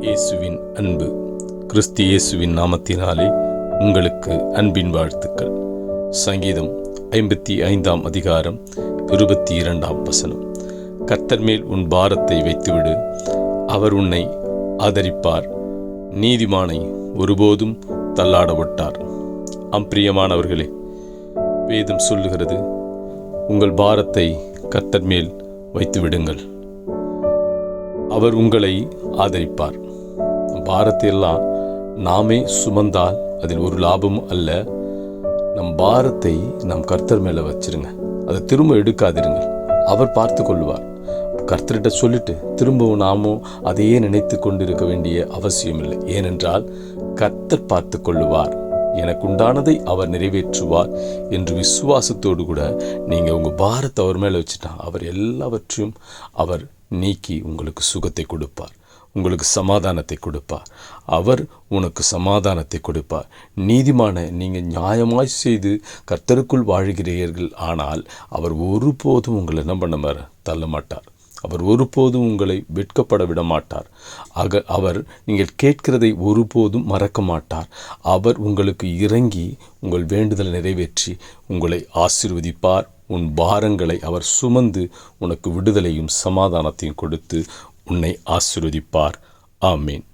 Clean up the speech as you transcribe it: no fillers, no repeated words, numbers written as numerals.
இயேசுவின் அன்பு. கிறிஸ்து இயேசுவின் நாமத்தினாலே உங்களுக்கு அன்பின் வாழ்த்துக்கள். சங்கீதம் 55 அதிகாரம் 22 கர்த்தர் மேல் உன் பாரத்தை வைத்துவிடு, அவர் உன்னை ஆதரிப்பார், நீதிமானை ஒருபோதும் தள்ளாட விட்டார். பிரியமானவர்களே, வேதம் சொல்லுகிறது, உங்கள் பாரத்தை கர்த்தர் மேல் வைத்து விடுங்கள், அவர் உங்களை ஆதரிப்பார். பாரத்தை எல்லாம் நாமே சுமந்தால் அதில் ஒரு லாபமும் அல்ல. நம் பாரத்தை நம் கர்த்தர் மேலே வச்சிருங்க, அதை திரும்ப எடுக்காதிருங்கள், அவர் பார்த்து கொள்வார். கர்த்தர்கிட்ட சொல்லிட்டு திரும்பவும் நாமும் அதையே நினைத்து கொண்டிருக்க வேண்டிய அவசியம் இல்லை. ஏனென்றால் கர்த்தர் பார்த்து கொள்ளுவார், எனக்கு உண்டானதை அவர் நிறைவேற்றுவார் என்று விசுவாசத்தோடு கூட நீங்கள் உங்கள் பாரத்தை அவர் மேலே வச்சுட்டா அவர் எல்லாவற்றையும் அவர் நீக்கி உங்களுக்கு சுகத்தை கொடுப்பார், உங்களுக்கு சமாதானத்தை கொடுப்பார். அவர் உனக்கு சமாதானத்தை கொடுப்பார். நீதிமான நீங்கள் நியாயமாய் செய்து கர்த்தருக்குள் வாழ்கிறீர்கள், ஆனால் அவர் ஒருபோதும் உங்களை என்ன பண்ண தள்ள மாட்டார். அவர் ஒருபோதும் உங்களை வெட்கப்பட விட மாட்டார். அவர் நீங்கள் கேட்கிறதை ஒருபோதும் மறக்க மாட்டார். அவர் உங்களுக்கு இறங்கி உங்கள் வேண்டுதலை நிறைவேற்றி உங்களை ஆசீர்வதிப்பார். உன் பாரங்களை அவர் சுமந்து உனக்கு விடுதலையும் சமாதானத்தையும் கொடுத்து உன்னை ஆசீர்வதிப்பார். ஆமேன்.